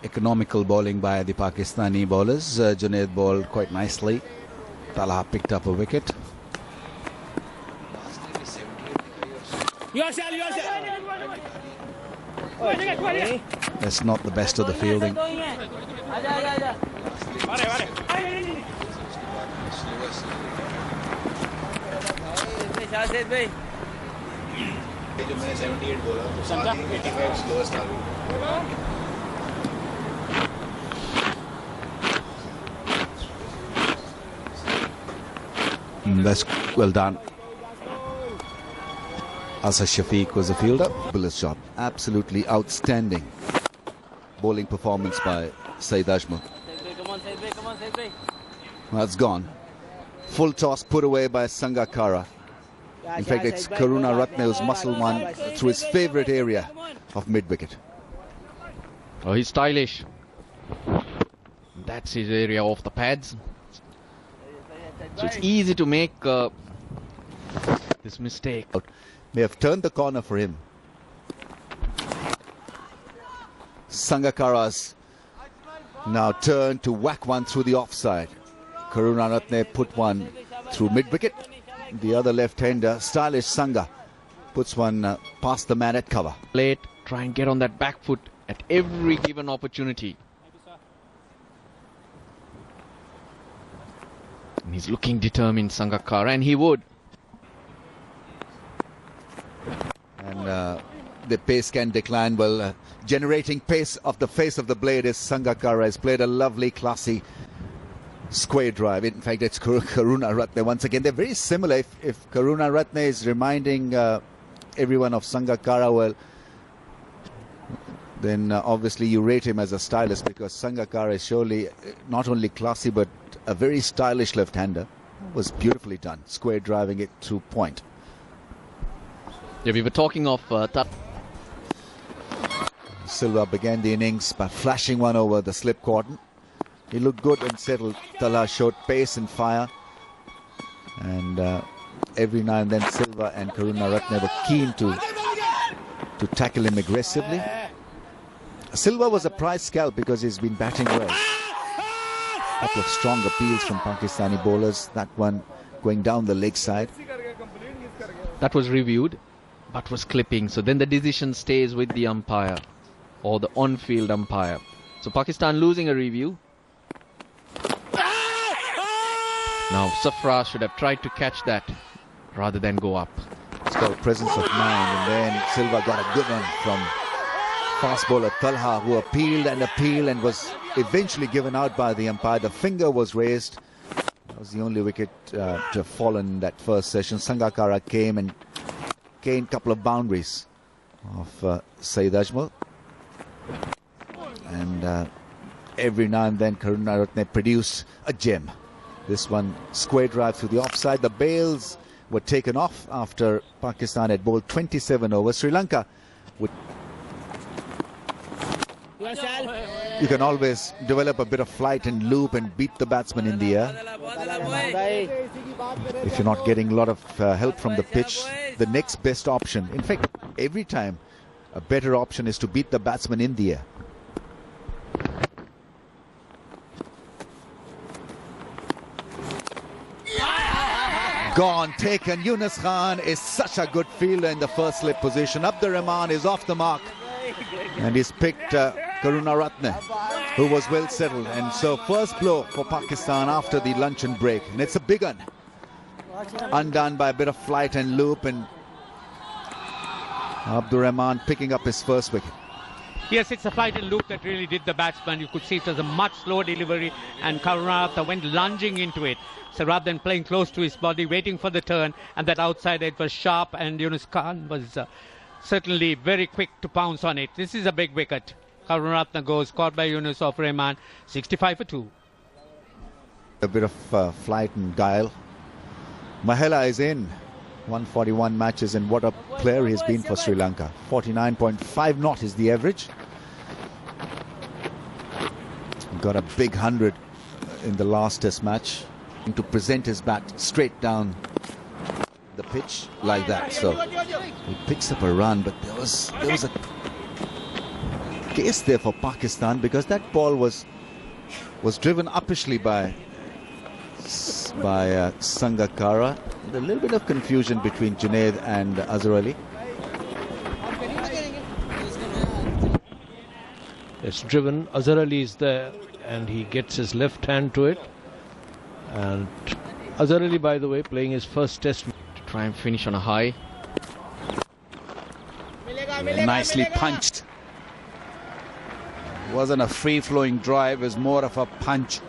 economical bowling by the Pakistani bowlers. Junaid bowled quite nicely. Talha picked up a wicket. That's not the best of the fielding. That's well done. Asad Shafiq was a fielder. Bullet's shot. Absolutely outstanding bowling performance by Saeed Ajmal. That's gone. Full toss put away by Sangakkara. In fact, it's Karunaratne who's muscled one through his favourite area of mid-wicket. Oh, he's stylish. That's his area off the pads. So it's easy to make this mistake. May have turned the corner for him. Sangakkara's now turned to whack one through the offside. Karunaratne put one through mid-wicket. The other left-hander, stylish Sanga, puts one past the man at cover. Late, try and get on that back foot at every given opportunity. And he's looking determined, Sangakkara, and he would. And the pace can decline. Well, generating pace off the face of the blade is Sangakkara. Has played a lovely, classy square drive. In fact, it's Karunaratne once again. They're very similar. If Karunaratne is reminding everyone of Sangakkara, well, then obviously you rate him as a stylist, because Sangakkara is surely not only classy but a very stylish left-hander. Was beautifully done, square driving it through point. Yeah, we were talking of Silva began the innings by flashing one over the slip cordon. He looked good and settled. Talha showed pace and fire. And every now and then Silva and Karunaratne were keen to tackle him aggressively. Silva was a prize scalp because he's been batting well. A couple of strong appeals from Pakistani bowlers. That one going down the leg side. That was reviewed, but was clipping. So then the decision stays with the umpire or the on-field umpire. So Pakistan losing a review. Now Safra should have tried to catch that rather than go up. It's got presence of mind, and then Silva got a good one from fast bowler Talha, who appealed and was eventually given out by the umpire. The finger was raised. That was the only wicket to have fallen in that first session. Sangakkara came and gained a couple of boundaries of Saeed Ajmal. And every now and then Karunaratne produced a gem. This one square drive through the offside. The bails were taken off after Pakistan had bowled 27 overs. Sri Lanka would... You can always develop a bit of flight and loop and beat the batsman in the air. If you're not getting a lot of help from the pitch, the next best option, in fact, every time a better option is to beat the batsman in the air. Gone, taken. Yunus Khan is such a good fielder in the first slip position. Abdur Rahman is off the mark. And he's picked Karunaratne, who was well settled. And so first blow for Pakistan after the luncheon break. And it's a big one. Undone by a bit of flight and loop. And Abdur Rahman picking up his first wicket. Yes, it's a flight and loop that really did the batsman. You could see it was a much slower delivery, and Karunaratne went lunging into it. So rather than playing close to his body, waiting for the turn, and that outside edge was sharp, and Yunus Khan was certainly very quick to pounce on it. This is a big wicket. Karunaratne goes, caught by Yunus of Rahman, 65 for 2. A bit of flight and guile. Mahela is in. 141 matches, and what a player he's been for Sri Lanka. 49.5 knot is the average. Got a big 100 in the last test match. To present his bat straight down the pitch like that. So he picks up a run, but there was case there for Pakistan, because that ball was driven uppishly by Sangakkara. A little bit of confusion between Junaid and Azhar Ali. It's driven. Azhar Ali is there and he gets his left hand to it. And Azhar Ali, by the way, playing his first test. To try and finish on a high. Nicely punched. Wasn't a free-flowing drive, it was more of a punch.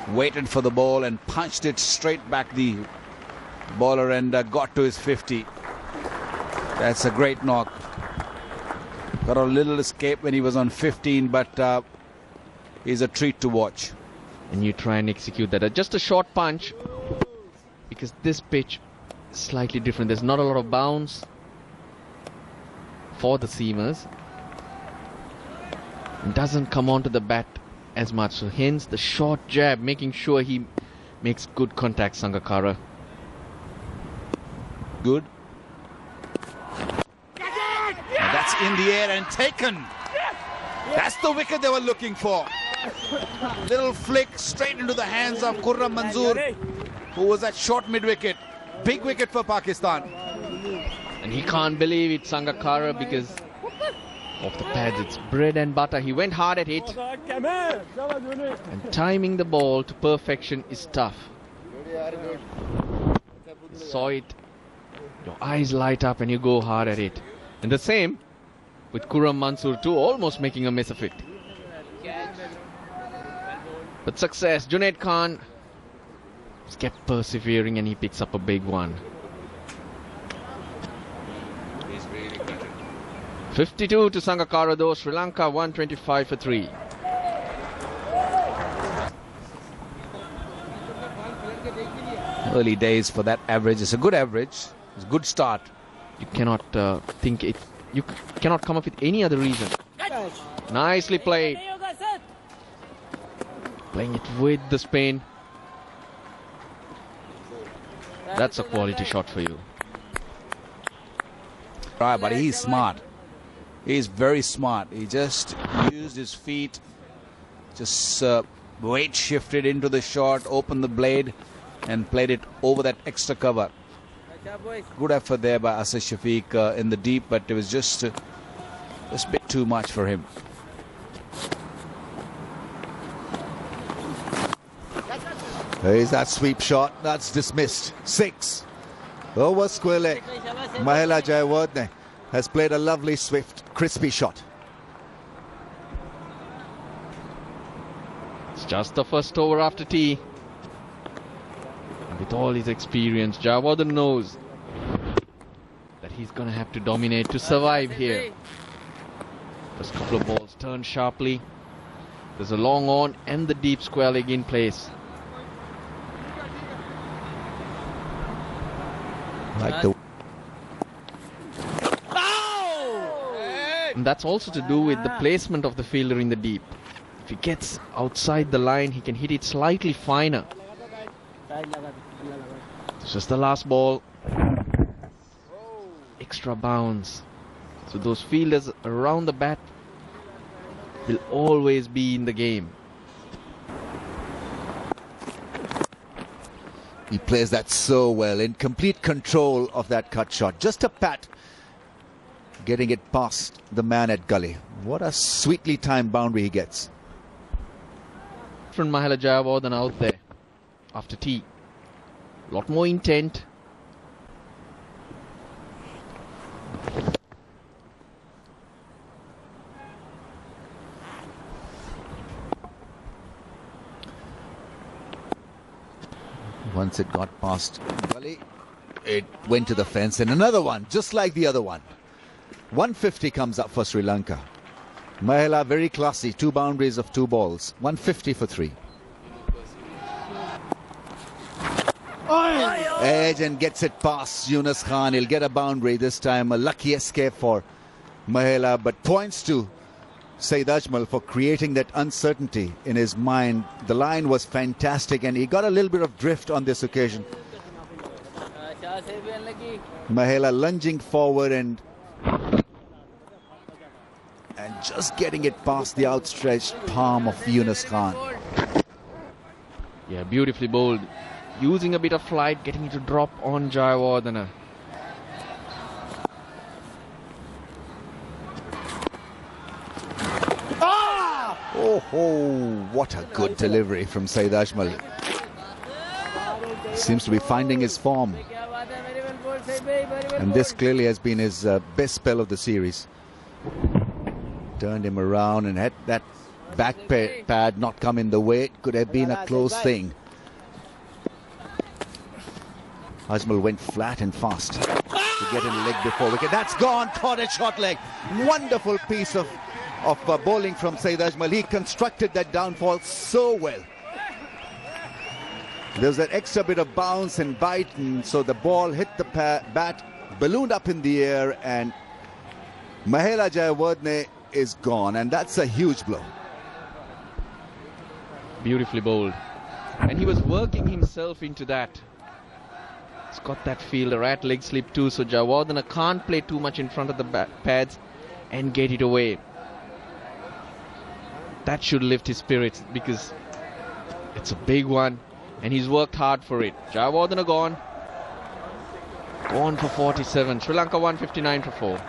Waited for the ball and punched it straight back the bowler and got to his 50. That's a great knock. Got a little escape when he was on 15, but he's a treat to watch. And you try and execute that. Just a short punch, because this pitch is slightly different. There's not a lot of bounce for the seamers. It doesn't come onto the bat as much. So hence the short jab, making sure he makes good contact, Sangakkara. Good. And that's in the air and taken. That's the wicket they were looking for. Little flick straight into the hands of Khurram Manzoor, who was at short mid-wicket. Big wicket for Pakistan. And he can't believe it, Sangakkara, because of the pads. It's bread and butter. He went hard at it. And timing the ball to perfection is tough. You saw it. Your eyes light up and you go hard at it. And the same with Khurram Manzoor too, almost making a mess of it. But success. Junaid Khan has kept persevering and he picks up a big one. 52 to Sangakkara though. Sri Lanka 125 for 3. Early days for that average. It's a good average. It's a good start. You cannot think it. You cannot come up with any other reason. Nicely played. Playing it with the spin. That's a quality shot for you. Right, but he's smart. He's very smart. He just used his feet, just weight shifted into the shot, opened the blade and played it over that extra cover. Good effort there by Asad Shafiq in the deep, but it was just a bit too much for him. There's that sweep shot. That's dismissed. 6. Over square leg. Mahela Jayawardene has played a lovely, swift, crispy shot. It's just the first over after tea. And with all his experience, Jayawardene knows that he's going to have to dominate to survive here. First couple of balls turn sharply. There's a long on and the deep square leg in place. Like the And that's also to do with the placement of the fielder in the deep. If he gets outside the line, he can hit it slightly finer. It's just the last ball. Extra bounce. So those fielders around the bat will always be in the game. He plays that so well, in complete control of that cut shot. Just a pat, getting it past the man at gully. What a sweetly timed boundary he gets. From Mahela Jayawardene out there after tea. A lot more intent. Once it got past gully, it went to the fence, and another one, just like the other one. 150 comes up for Sri Lanka. Mahela very classy, 2 boundaries of 2 balls. 150 for 3. Edge and gets it past Yunus Khan. He'll get a boundary this time. A lucky escape for Mahela, but points to Saeed Ajmal for creating that uncertainty in his mind. The line was fantastic and he got a little bit of drift on this occasion. Mahela lunging forward and just getting it past the outstretched palm of Yunus Khan. Yeah, beautifully bowled. Using a bit of flight, getting it to drop on Jayawardene. Oh, what a good delivery from Saeed Ajmal. Seems to be finding his form. And this clearly has been his best spell of the series. Turned him around and had that back pad not come in the way. It could have been a close thing. Ajmal went flat and fast to get in the leg before wicket. That's gone, caught at short leg. Wonderful piece of bowling from Saeed Ajmal. He constructed that downfall so well. There was that extra bit of bounce and bite, and so the ball hit the bat, ballooned up in the air, and Mahela Jayawardene is gone, and that's a huge blow. Beautifully bowled. And he was working himself into that. He's got that fielder at leg slip too, so Jayawardene can't play too much in front of the pads and get it away. That should lift his spirits because it's a big one and he's worked hard for it. Jayawardene gone for 47. Sri Lanka 159 for 4.